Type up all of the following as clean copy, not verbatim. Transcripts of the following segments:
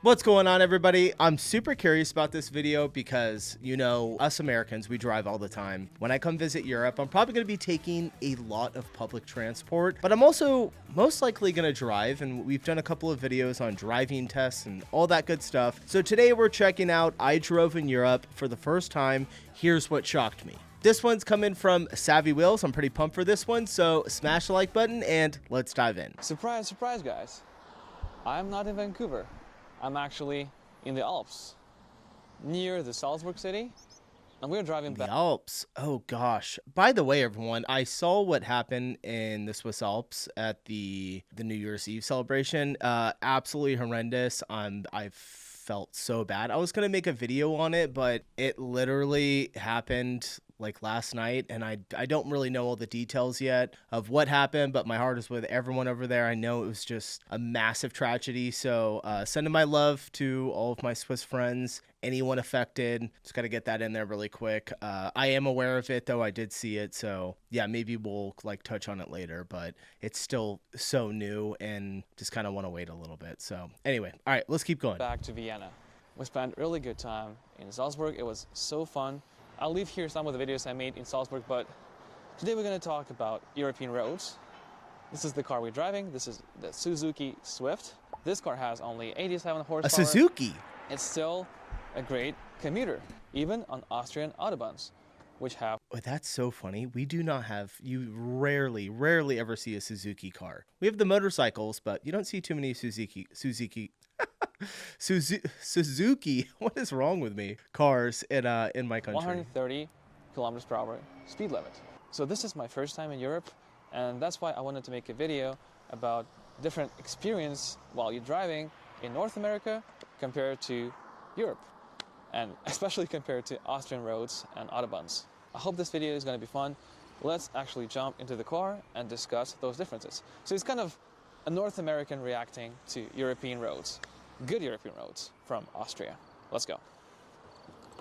What's going on, everybody? I'm super curious about this video because, you know, us Americans, we drive all the time. When I come visit Europe, I'm probably going to be taking a lot of public transport, but I'm also most likely going to drive, and we've done a couple of videos on driving tests and all that good stuff. So today we're checking out I drove in Europe for the first time. Here's what shocked me. This one's coming from Savvy Wheels. I'm pretty pumped for this one, so smash the like button and let's dive in. Surprise, surprise, guys. I'm not in Vancouver. I'm actually in the Alps, near the Salzburg city, and we're driving back. The Alps. Oh gosh. By the way, everyone, I saw what happened in the Swiss Alps at the New Year's Eve celebration. Absolutely horrendous. I felt so bad. I was gonna make a video on it, but it literally happened like last night, and I don't really know all the details yet of what happened, but my heart is with everyone over there. I know it was just a massive tragedy, so sending my love to all of my Swiss friends, anyone affected. Just got to get that in there really quick. I am aware of it, though. I did see it, so yeah, maybe we'll like touch on it later, but it's still so new and just kind of want to wait a little bit. So anyway, all right, let's keep going. Back to Vienna. We spent a really good time in Salzburg. It was so fun. I'll leave here some of the videos I made in Salzburg, but today we're going to talk about European roads. This is the car we're driving. This is the Suzuki Swift. This car has only 87 horsepower. A Suzuki? It's still a great commuter, even on Austrian autobahns, which have... Oh, that's so funny. We do not have, you rarely ever see a Suzuki car. We have the motorcycles, but you don't see too many Suzuki, what is wrong with me? Cars in my country. 130 kilometers per hour speed limit. So this is my first time in Europe, and that's why I wanted to make a video about different experience while you're driving in North America compared to Europe, and especially compared to Austrian roads and autobahns. I hope this video is going to be fun. Let's actually jump into the car and discuss those differences. So it's kind of a North American reacting to European roads. Good European roads from Austria. Let's go.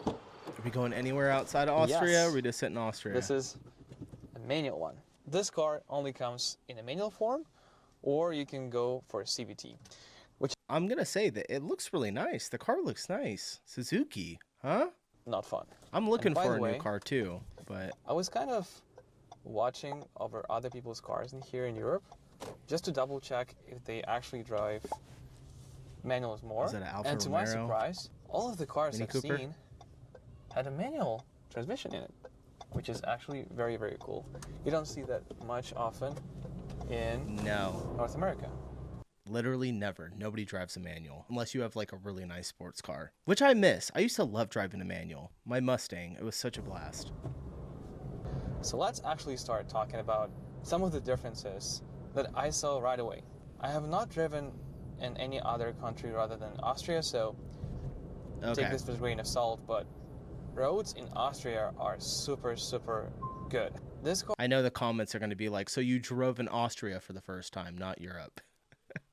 Are we going anywhere outside of Austria? Yes. Or are we just sitting in Austria? This is a manual one. This car only comes in a manual form, or you can go for a CVT. Which I'm going to say that it looks really nice. The car looks nice. Suzuki, huh? not fun. I'm looking for a new car too, but... I was kind of watching over other people's cars here in Europe, just to double check if they actually drive manuals more. Is that an Alfa and to Romero? my surprise, all of the cars Mini I've Cooper? seen had a manual transmission in it, which is actually very, very cool. You don't see that much often in North America. Literally never. Nobody drives a manual unless you have like a really nice sports car, which I miss. I used to love driving a manual. My Mustang, it was such a blast. So let's actually start talking about some of the differences that I saw right away. I have not driven in any other country rather than Austria, so take this with a grain of salt, but roads in Austria are super, super good. This car... I know the comments are going to be like, so you drove in Austria for the first time, not Europe,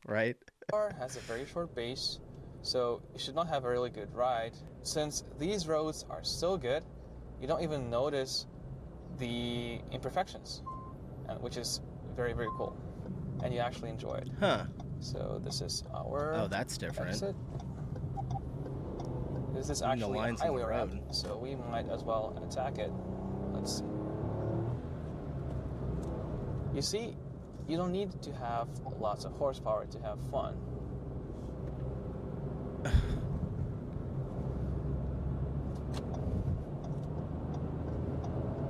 right? Car has a very short base, so you should not have a really good ride. Since these roads are so good, you don't even notice the imperfections, which is very, very cool, and you actually enjoy it. Huh. So this is our... Oh, that's different. Exit. This is actually a highway road, so we might as well attack it. Let's see. You see, you don't need to have lots of horsepower to have fun.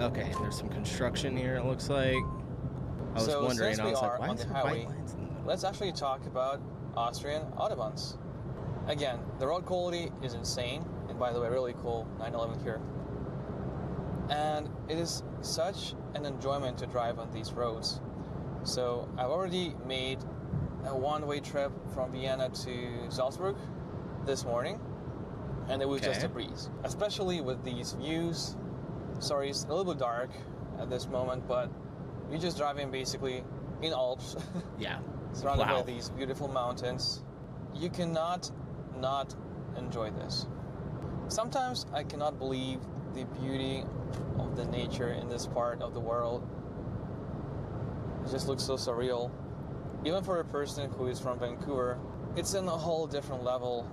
Okay, there's some construction here, it looks like. I was wondering, I was like, why is there white lines in the middle? Let's actually talk about Austrian autobahns. Again, the road quality is insane, and by the way, really cool 911 here. And it is such an enjoyment to drive on these roads. So I've already made a one-way trip from Vienna to Salzburg this morning, and it was just a breeze, especially with these views. Sorry, it's a little bit dark at this moment, but you're just driving basically in Alps. Yeah. Surrounded by these beautiful mountains. You cannot not enjoy this. Sometimes I cannot believe the beauty of the nature in this part of the world. It just looks so surreal. Even for a person who is from Vancouver, it's in a whole different level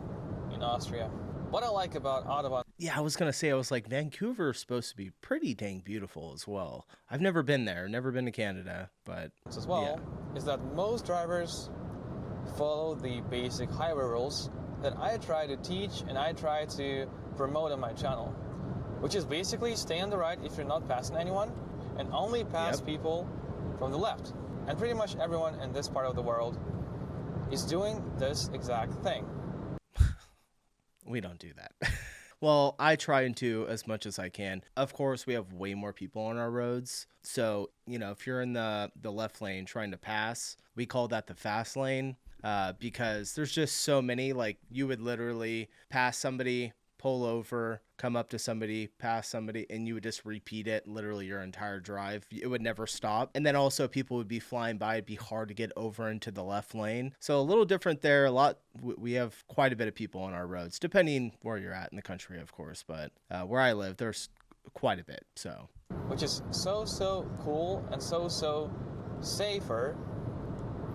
in Austria. What I like about Autobahn Yeah, I was gonna say, I was like, Vancouver is supposed to be pretty dang beautiful as well. I've never been there, never been to Canada, but as well is that most drivers follow the basic highway rules that I try to teach and I try to promote on my channel, which is basically stay on the right if you're not passing anyone and only pass people from the left. And pretty much everyone in this part of the world is doing this exact thing. we don't do that. Well, I try to as much as I can. Of course, we have way more people on our roads. So, you know, if you're in the left lane trying to pass, we call that the fast lane because there's just so many. Like, you would literally pass somebody, pull over, come up to somebody, pass somebody, and you would just repeat it literally your entire drive. It would never stop. And then also people would be flying by. It'd be hard to get over into the left lane. So a little different there. We have quite a bit of people on our roads, depending where you're at in the country, of course. But where I live, there's quite a bit. So, which is so cool and so safer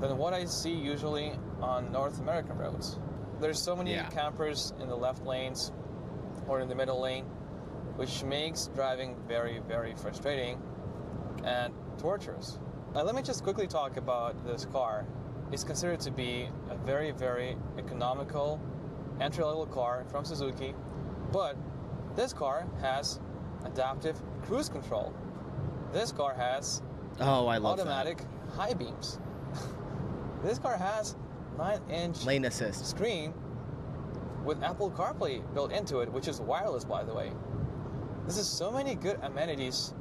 than what I see usually on North American roads. There's so many campers in the left lanes or in the middle lane, which makes driving very frustrating and torturous. Now, let me just quickly talk about this car. It's considered to be a very economical entry-level car from Suzuki, but this car has adaptive cruise control. This car has automatic high beams. This car has 9-inch lane assist screen with Apple CarPlay built into it, which is wireless, by the way. This is so many good amenities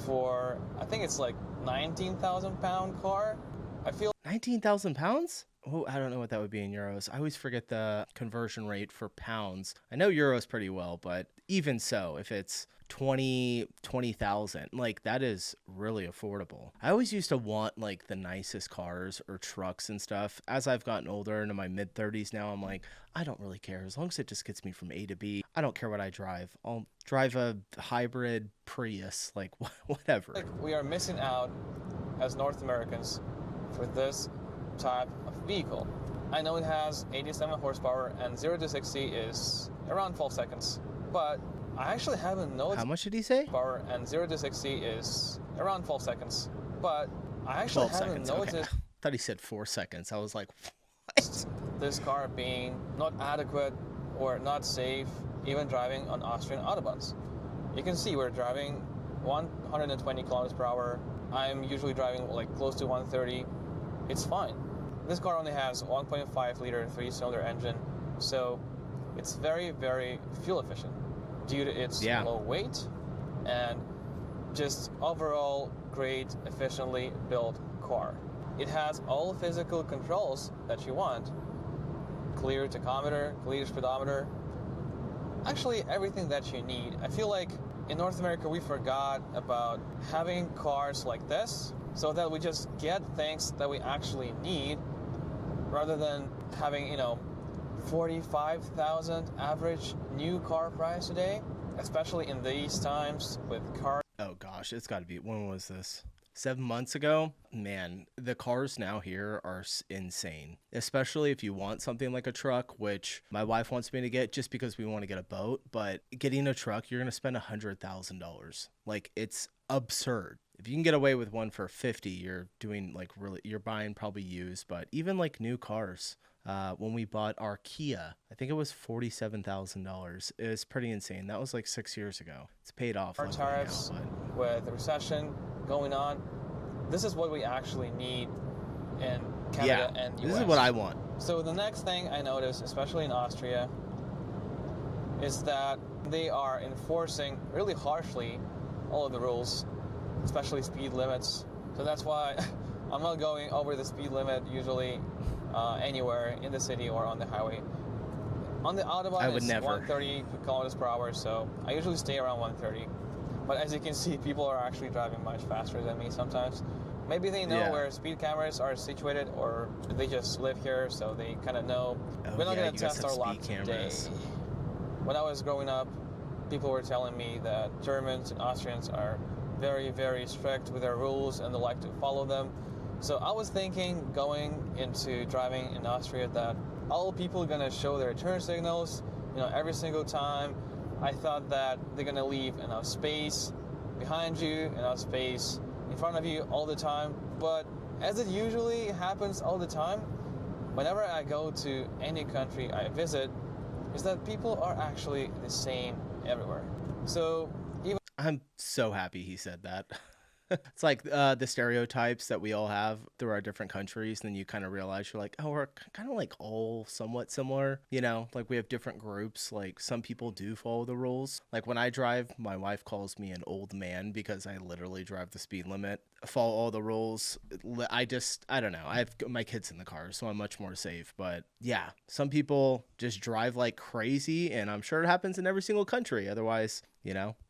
for, I think it's like 19,000 pound car. I feel 19,000 pounds? Oh, I don't know what that would be in euros. I always forget the conversion rate for pounds. I know euros pretty well, but even so, if it's 20,000, like that is really affordable. I always used to want like the nicest cars or trucks and stuff. As I've gotten older into my mid 30s now, I'm like, I don't really care as long as it just gets me from A to B. I don't care what I drive. I'll drive a hybrid Prius, like whatever. Like we are missing out as North Americans for this type of vehicle. I know it has 87 horsepower and 0 to 60 is around 12 seconds, but I actually haven't noticed. How much did he say? Power and 0 to 60 is around 12 seconds, but I actually haven't noticed. Okay. I thought he said 4 seconds. I was like, what? This car being not adequate or not safe, even driving on Austrian autobahns. You can see we're driving 120 kilometers per hour. I'm usually driving like close to 130. It's fine. This car only has 1.5 liter 3-cylinder engine, so it's very fuel efficient due to its low weight and just overall great, efficiently built car. It has all physical controls that you want. Clear tachometer, clear speedometer, actually everything that you need. I feel like in North America we forgot about having cars like this so that we just get things that we actually need rather than having, 45,000 average new car price today, especially in these times with cars. Oh gosh, it's got to be, when was this? 7 months ago? Man, the cars now here are insane, especially if you want something like a truck, which my wife wants me to get just because we want to get a boat. But getting a truck, you're going to spend $100,000. Like, it's absurd. If you can get away with one for 50, you're doing like really, you're buying probably used, but even like new cars. When we bought our Kia, I think it was $47,000. It was pretty insane. That was like 6 years ago. It's paid off. Our tariffs with the recession going on, this is what we actually need in Canada and US. This is what I want. So the next thing I noticed, especially in Austria, is that they are enforcing really harshly all of the rules, especially speed limits. So that's why I'm not going over the speed limit usually anywhere in the city or on the highway. On the Autobahn, it's 130 kilometers per hour, so I usually stay around 130. But as you can see, people are actually driving much faster than me sometimes. Maybe they know where speed cameras are situated, or they just live here, so they kind of know. We're not going to test our luck today. When I was growing up, people were telling me that Germans and Austrians are very strict with their rules and they like to follow them. So I was thinking going into driving in Austria that all people are gonna show their turn signals, every single time. I thought that they're gonna leave enough space behind you, enough space in front of you all the time. But as it usually happens all the time, whenever I go to any country I visit, is that people are actually the same everywhere. So even I'm so happy he said that. It's like the stereotypes that we all have through our different countries. And then you kind of realize you're like, oh, we're kind of like all somewhat similar. Like we have different groups. Like some people do follow the rules. Like when I drive, my wife calls me an old man because I literally drive the speed limit, follow all the rules. I don't know. I have my kids in the car, so I'm much more safe. But yeah, some people just drive like crazy. And I'm sure it happens in every single country. Otherwise,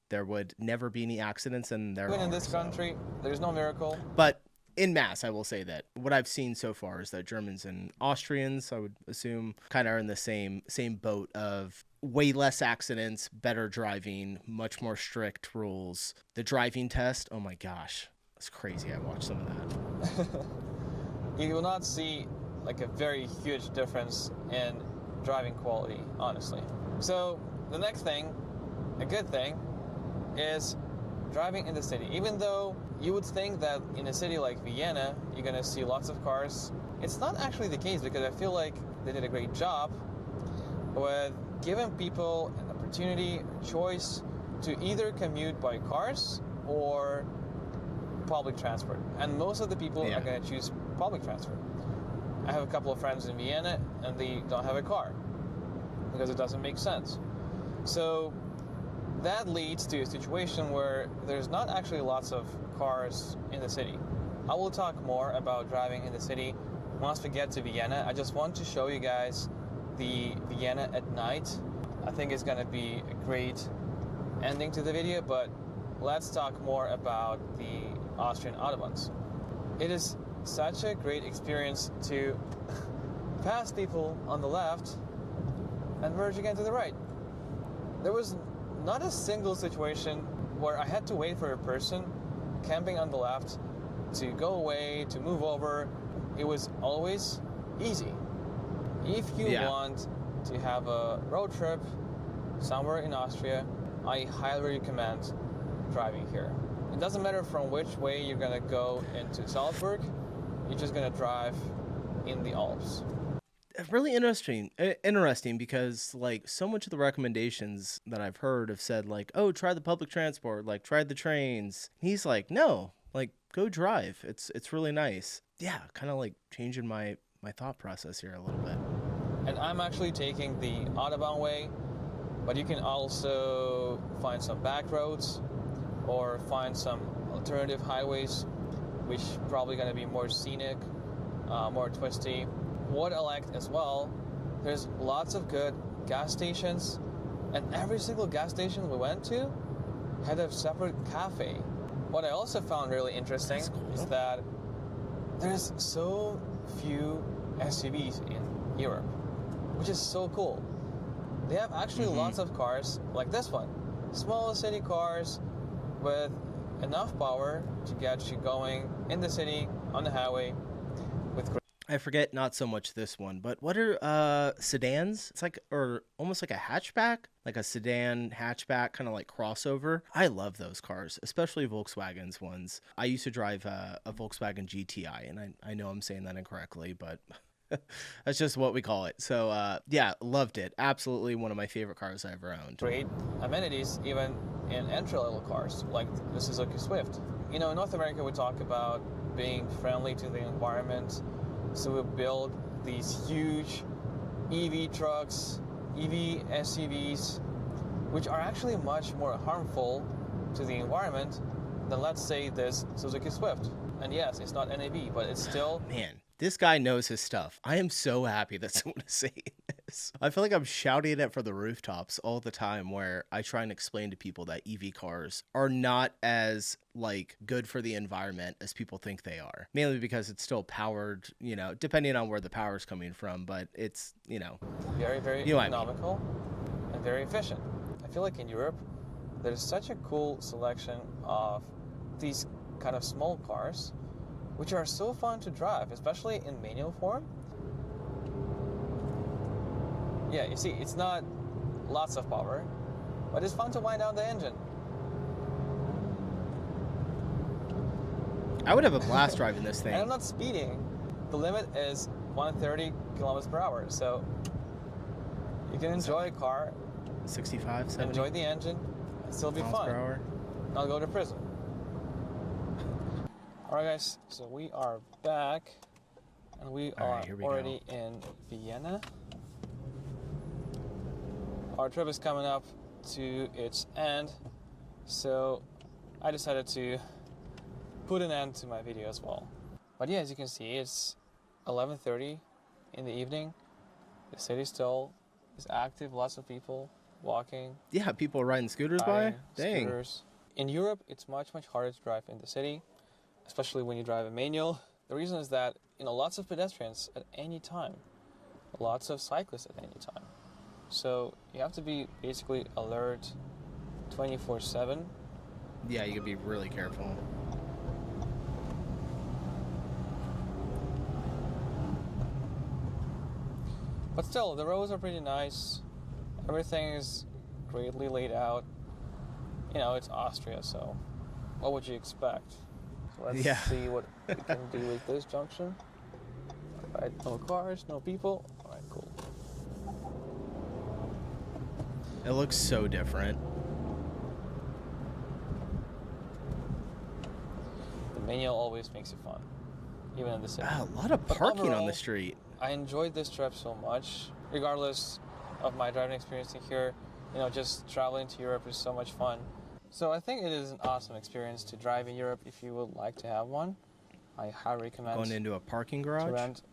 there would never be any accidents in there. Even in this country, there's no miracle. But in mass, I will say that what I've seen so far is that Germans and Austrians, I would assume, kind of are in the same boat of way less accidents, better driving, much more strict rules. The driving test, oh my gosh, it's crazy. I watched some of that. You will not see like a very huge difference in driving quality, honestly. So the next thing, a good thing, is driving in the city. Even though you would think that in a city like Vienna, you're gonna see lots of cars, it's not actually the case, because I feel like they did a great job with giving people an opportunity, a choice to either commute by cars or public transport. And most of the people are gonna choose public transport. I have a couple of friends in Vienna and they don't have a car because it doesn't make sense. So that leads to a situation where there's not actually lots of cars in the city. I will talk more about driving in the city once we get to Vienna. I just want to show you guys the Vienna at night. I think it's gonna be a great ending to the video, but let's talk more about the Austrian autobahns. It is such a great experience to pass people on the left and merge again to the right. There was not a single situation where I had to wait for a person camping on the left to go away, to move over. It was always easy. If you want to have a road trip somewhere in Austria, I highly recommend driving here. It doesn't matter from which way you're gonna go into Salzburg, you're just gonna drive in the Alps. Really interesting because like so much of the recommendations that I've heard have said like, oh, try the public transport, like try the trains. He's like, no, like go drive. It's really nice. Yeah, kind of like changing my thought process here a little bit. And I'm actually taking the Autobahn way, but you can also find some back roads or find some alternative highways, which probably gonna be more scenic, more twisty. What I liked as well, there's lots of good gas stations, and every single gas station we went to had a separate cafe. What I also found really interesting is that there's so few SUVs in Europe, which is so cool. They have actually lots of cars like this one, small city cars with enough power to get you going in the city, on the highway, with I forget not so much this one, but what are sedans? It's like, or almost like a hatchback, like a sedan hatchback, kind of like crossover. I love those cars, especially Volkswagen's ones. I used to drive a Volkswagen GTI, and I know I'm saying that incorrectly, but that's just what we call it. So yeah, loved it. Absolutely one of my favorite cars I ever owned. Great amenities, even in entry-level cars, like the Suzuki Swift. In North America, we talk about being friendly to the environment. So we build these huge EV trucks, EV SUVs, which are actually much more harmful to the environment than, let's say, this Suzuki Swift. And yes, it's not NAV, but it's still... Man, this guy knows his stuff. I am so happy that someone is saying this. I feel like I'm shouting it from the rooftops all the time, where I try and explain to people that EV cars are not as like good for the environment as people think they are. Mainly because it's still powered, depending on where the power is coming from, but it's, very, very economical and very efficient. I feel like in Europe, there's such a cool selection of these kind of small cars, which are so fun to drive, especially in manual form. Yeah, you see, it's not lots of power, but it's fun to wind down the engine. I would have a blast driving this And I'm thing. not speeding. The limit is 130 kilometers per hour, so you can enjoy a car, 65, 70 enjoy the engine, and still be miles fun. per hour. Not go to prison. Alright guys, so we are back, and we All are right, here we already in Vienna. Our trip is coming up to its end, so I decided to put an end to my video as well. But yeah, as you can see, it's 11:30 in the evening. The city still is active, lots of people walking, Yeah, people riding scooters riding by. Dang. scooters. In Europe, it's much harder to drive in the city, especially when you drive a manual. The reason is that, lots of pedestrians at any time, lots of cyclists at any time. So you have to be basically alert 24/7. Yeah, you could be really careful. But still, the roads are pretty nice. Everything is greatly laid out. It's Austria, so what would you expect? So let's Yeah. see what we can do with this junction. Alright, no cars, no people. Alright, cool. It looks so different. The manual always makes it fun, even in the city. Ah, a lot of But parking on overall, the street. I enjoyed this trip so much, regardless of my driving experience in here. Just traveling to Europe is so much fun. So I think it is an awesome experience to drive in Europe if you would like to have one. I highly recommend Going into a parking to garage. rent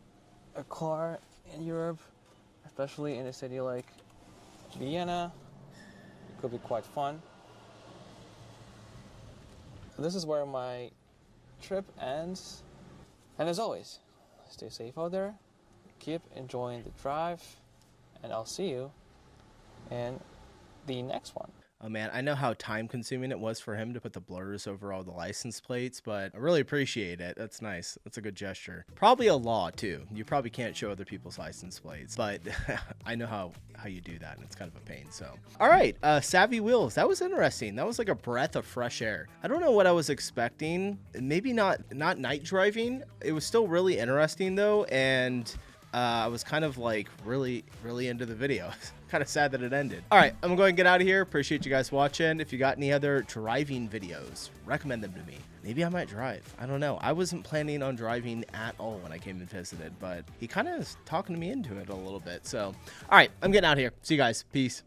a car in Europe, especially in a city like Vienna. It could be quite fun. This is where my trip ends. And as always, stay safe out there. Keep enjoying the drive, and I'll see you in the next one. Oh man, I know how time consuming it was for him to put the blurs over all the license plates, but I really appreciate it. That's nice. That's a good gesture. Probably a law too. You probably can't show other people's license plates, but I know how you do that, and it's kind of a pain. So, all right, Savvy Wheels. That was interesting. That was like a breath of fresh air. I don't know what I was expecting. Maybe not night driving. It was still really interesting though, and I was kind of like really into the video. Kind of sad that it ended. All right, I'm going to get out of here. Appreciate you guys watching. If you got any other driving videos, recommend them to me. Maybe I might drive. I don't know. I wasn't planning on driving at all when I came and visited, but he kind of is talking me into it a little bit. So, all right, I'm getting out of here. See you guys. Peace.